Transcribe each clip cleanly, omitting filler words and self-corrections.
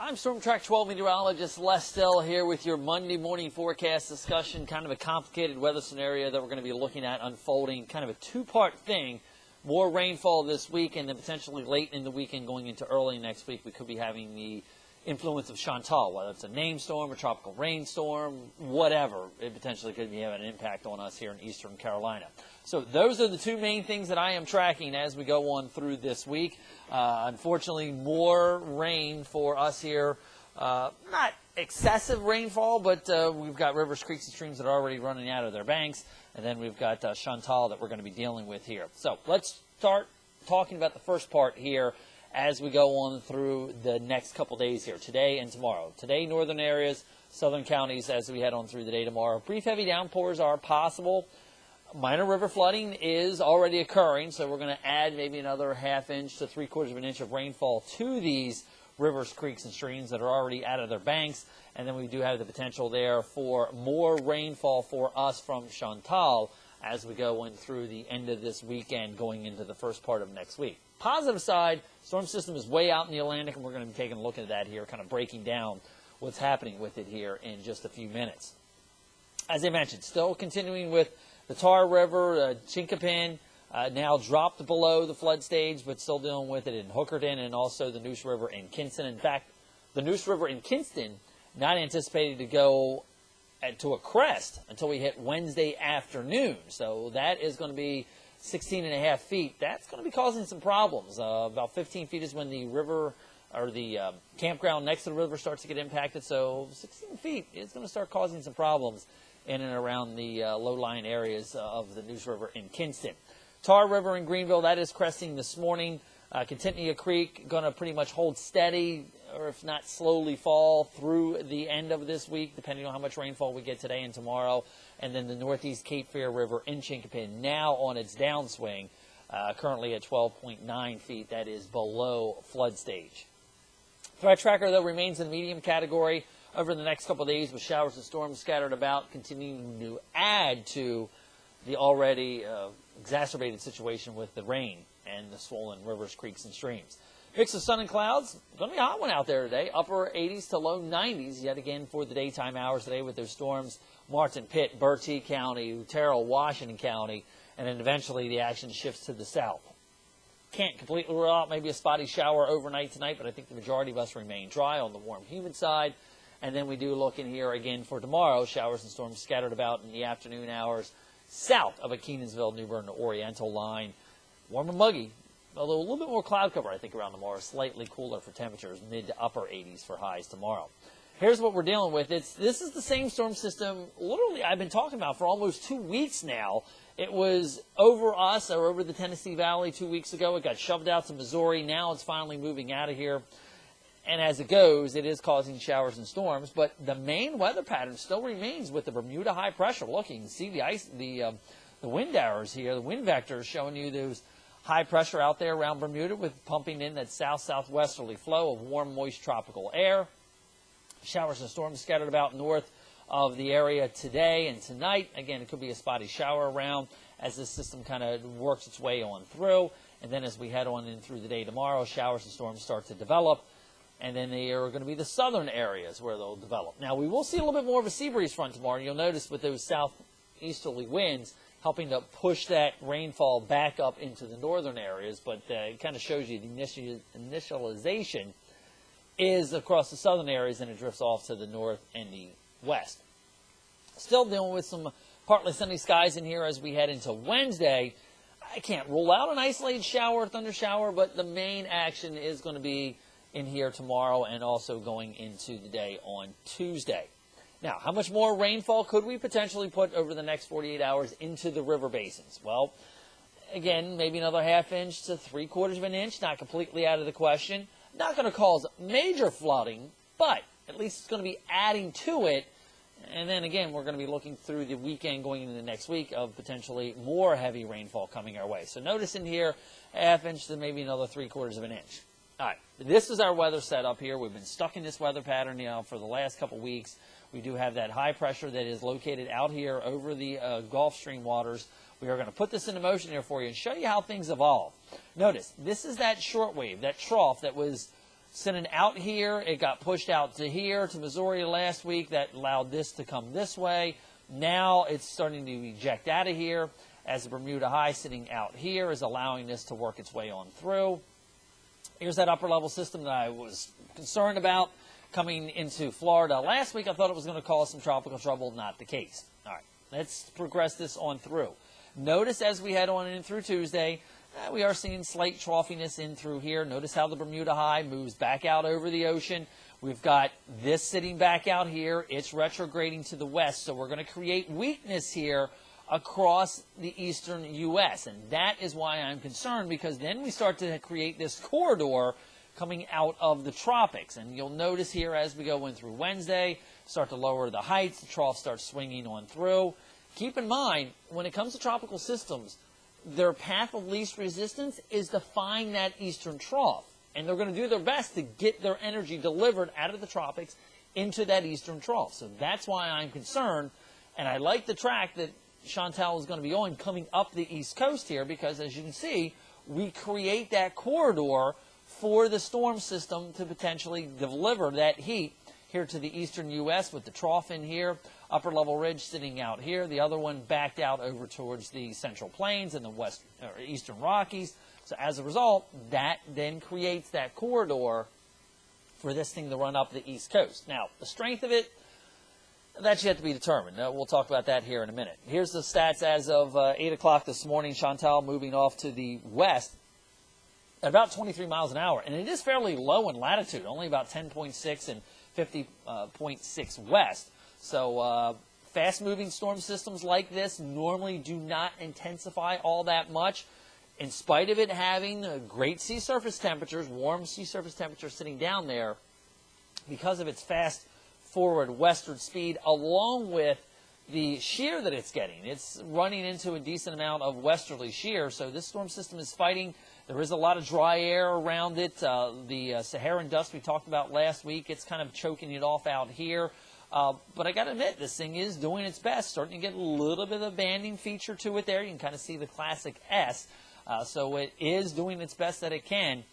I'm Storm Track 12 meteorologist Les Stell here with your Monday morning forecast discussion. Kind of a complicated weather scenario that we're going to be looking at unfolding. Kind of a two-part thing. More rainfall this week, and then potentially late in the weekend going into early next week, we could be having the influence of Chantal, whether it's a named storm, a tropical rainstorm, whatever. It potentially could be having an impact on us here in eastern Carolina. So those are the two main things that I am tracking as we go on through this week. Unfortunately, more rain for us here. Not excessive rainfall, but we've got rivers, creeks, and streams that are already running out of their banks. And then we've got Chantal that we're going to be dealing with here. So let's start talking about the first part here as we go on through the next couple days here, today and tomorrow. Today, northern areas, southern counties as we head on through the day tomorrow. Brief heavy downpours are possible. Minor river flooding is already occurring, so we're going to add maybe another ½ inch to 3/4 of an inch of rainfall to these rivers, creeks, and streams that are already out of their banks. And then we do have the potential there for more rainfall for us from Chantal as we go in through the end of this weekend going into the first part of next week. Positive side, storm system is way out in the Atlantic, and we're going to be taking a look at that here, kind of breaking down what's happening with it here in just a few minutes. As I mentioned, still continuing with the Tar River, Chinkapin, now dropped below the flood stage, but still dealing with it in Hookerton and also the Neuse River in Kinston. In fact, the Neuse River in Kinston not anticipated to go to a crest until we hit Wednesday afternoon. So that is going to be 16.5 feet. That's going to be causing some problems. About 15 feet is when the river or the campground next to the river starts to get impacted. So 16 feet is going to start causing some problems in and around the low-lying areas of the Neuse River in Kinston. Tar River in Greenville, that is cresting this morning. Kentucky Creek going to pretty much hold steady, or if not slowly fall through the end of this week, depending on how much rainfall we get today and tomorrow. And then the Northeast Cape Fear River in Chinkapin, now on its downswing, currently at 12.9 feet. That is below flood stage. Threat tracker, though, remains in the medium category over the next couple of days with showers and storms scattered about, continuing to add to the already exacerbated situation with the rain and the swollen rivers, creeks, and streams. Mix of sun and clouds. Going to be a hot one out there today. Upper 80s to low 90s yet again for the daytime hours today with those storms. Martin, Pitt, Bertie County, Terrell, Washington County, and then eventually the action shifts to the south. Can't completely rule out maybe a spotty shower overnight tonight, but I think the majority of us remain dry on the warm, humid side. And then we do look in here again for tomorrow. Showers and storms scattered about in the afternoon hours south of a Kenansville, New Bern, Oriental line. Warm and muggy, although a little bit more cloud cover, I think, around tomorrow. Slightly cooler for temperatures, mid to upper 80s for highs tomorrow. Here's what we're dealing with. This is the same storm system, literally, I've been talking about for almost 2 weeks now. It was over us, or over the Tennessee Valley 2 weeks ago. It got shoved out to Missouri. Now it's finally moving out of here. And as it goes, it is causing showers and storms. But the main weather pattern still remains with the Bermuda high pressure. Look, you can see the wind arrows here, the wind vectors showing you those high pressure out there around Bermuda with pumping in that south-southwesterly flow of warm, moist tropical air. Showers and storms scattered about north of the area today and tonight. Again, it could be a spotty shower around as this system kind of works its way on through. And then as we head on in through the day tomorrow, showers and storms start to develop. And then they are going to be the southern areas where they'll develop. Now, we will see a little bit more of a sea breeze front tomorrow. You'll notice with those southeasterly winds helping to push that rainfall back up into the northern areas. But it kind of shows you the initialization is across the southern areas, and it drifts off to the north and the west. Still dealing with some partly sunny skies in here as we head into Wednesday. I can't rule out an isolated shower or thunder shower, but the main action is going to be in here tomorrow and also going into the day on Tuesday. Now, how much more rainfall could we potentially put over the next 48 hours into the river basins? Well, again, maybe another ½ inch to 3/4 of an inch, not completely out of the question. Not going to cause major flooding, but at least it's going to be adding to it. And then again, we're going to be looking through the weekend going into the next week of potentially more heavy rainfall coming our way. So notice in here, ½ inch to maybe another 3/4 of an inch. All right, this is our weather setup here. We've been stuck in this weather pattern now for the last couple weeks. We do have that high pressure that is located out here over the Gulf Stream waters. We are going to put this into motion here for you and show you how things evolve. Notice, this is that shortwave, that trough that was sitting out here. It got pushed out to here, to Missouri last week. That allowed this to come this way. Now it's starting to eject out of here, as the Bermuda high sitting out here is allowing this to work its way on through. Here's that upper level system that I was concerned about coming into Florida last week. I thought it was going to cause some tropical trouble. Not the case. All right, let's progress this on through. Notice as we head on in through Tuesday, we are seeing slight troughiness in through here. Notice how the Bermuda high moves back out over the ocean. We've got this sitting back out here. It's retrograding to the west, so we're going to create weakness here across the eastern U.S., and that is why I'm concerned, because then we start to create this corridor coming out of the tropics. And you'll notice here as we go in through Wednesday, start to lower the heights, the trough starts swinging on through. Keep in mind, when it comes to tropical systems, their path of least resistance is to find that eastern trough. And they're going to do their best to get their energy delivered out of the tropics into that eastern trough. So that's why I'm concerned. And I like the track that Chantal is going to be on coming up the east coast here, because as you can see, we create that corridor for the storm system to potentially deliver that heat here to the eastern U.S. with the trough in here, upper level ridge sitting out here, the other one backed out over towards the Central Plains and the west or eastern Rockies. So as a result, that then creates that corridor for this thing to run up the east coast. Now, the strength of it, that's yet to be determined. We'll talk about that here in a minute. Here's the stats as of 8 o'clock this morning. Chantal moving off to the west at about 23 miles an hour. And it is fairly low in latitude, only about 10.6 and 50.6 west. So fast-moving storm systems like this normally do not intensify all that much. In spite of it having great sea surface temperatures, warm sea surface temperatures sitting down there, because of its fast forward westward speed, along with the shear that it's getting. It's running into a decent amount of westerly shear, so this storm system is fighting. There is a lot of dry air around it. The Saharan dust we talked about last week, it's kind of choking it off out here. But I got to admit, this thing is doing its best, starting to get a little bit of a banding feature to it there. You can kind of see the classic S. So it is doing its best that it can.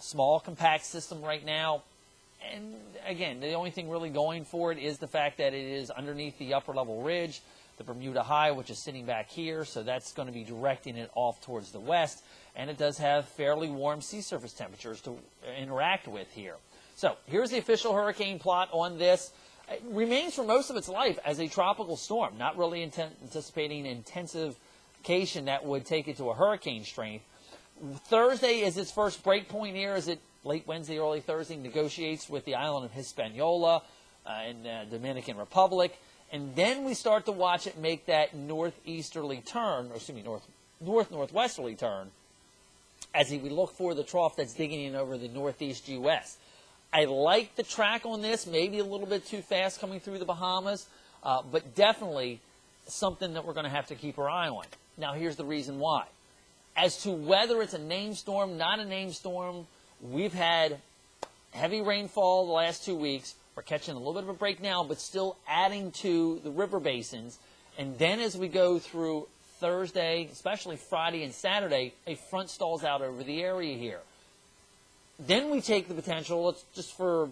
Small, compact system right now. And again, the only thing really going for it is the fact that it is underneath the upper level ridge, the Bermuda high, which is sitting back here. So that's going to be directing it off towards the west. And it does have fairly warm sea surface temperatures to interact with here. So here's the official hurricane plot on this. It remains for most of its life as a tropical storm, not really anticipating intensification that would take it to a hurricane strength. Thursday is its first break point here, as it late Wednesday, early Thursday negotiates with the island of Hispaniola in the Dominican Republic. And then we start to watch it make that northeasterly turn, or excuse me, northwesterly turn, as we look for the trough that's digging in over the northeast U.S. I like the track on this, maybe a little bit too fast coming through the Bahamas, but definitely something that we're going to have to keep our eye on. Now, here's the reason why. As to whether it's a named storm, not a named storm, we've had heavy rainfall the last 2 weeks. We're catching a little bit of a break now, but still adding to the river basins. And then as we go through Thursday, especially Friday and Saturday, a front stalls out over the area here. Then we take the potential, let's just for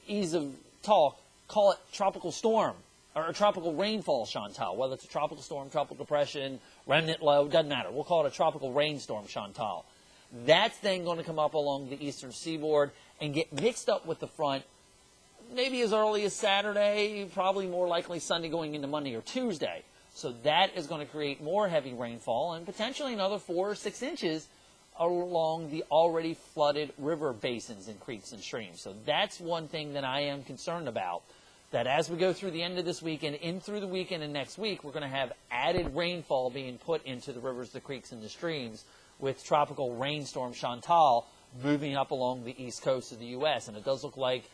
ease of talk, call it tropical storm or tropical rainfall, Chantal. Whether it's a tropical storm, tropical depression, remnant low, doesn't matter. We'll call it a tropical rainstorm, Chantal. That's then going to come up along the eastern seaboard and get mixed up with the front maybe as early as Saturday, probably more likely Sunday going into Monday or Tuesday. So that is going to create more heavy rainfall and potentially another 4 or 6 inches along the already flooded river basins and creeks and streams. So that's one thing that I am concerned about, that as we go through the end of this weekend, in through the weekend and next week, we're going to have added rainfall being put into the rivers, the creeks, and the streams with tropical rainstorm Chantal moving up along the east coast of the U.S. And it does look like,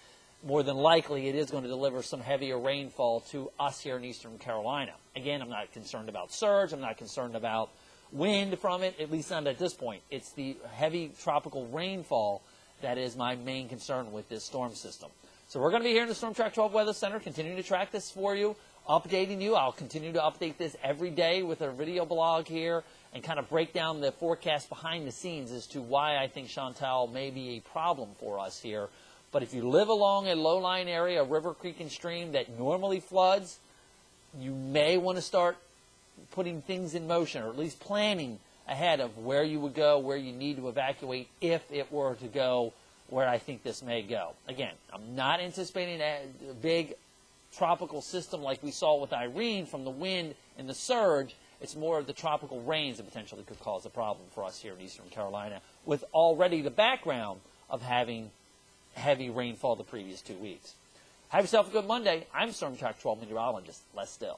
more than likely, it is going to deliver some heavier rainfall to us here in eastern Carolina. Again, I'm not concerned about surge. I'm not concerned about wind from it, at least not at this point. It's the heavy tropical rainfall that is my main concern with this storm system. So we're going to be here in the Storm Track 12 Weather Center, continuing to track this for you. updating you. I'll continue to update this every day with a video blog here and kind of break down the forecast behind the scenes as to why I think Chantal may be a problem for us here. But if you live along a low-lying area, a river, creek, and stream that normally floods, you may want to start putting things in motion, or at least planning ahead of where you would go, where you need to evacuate if it were to go where I think this may go. Again, I'm not anticipating a big tropical system like we saw with Irene from the wind and the surge. It's more of the tropical rains that potentially could cause a problem for us here in eastern Carolina, with already the background of having heavy rainfall the previous 2 weeks. Have yourself a good Monday. I'm Storm Track 12 meteorologist Les Still.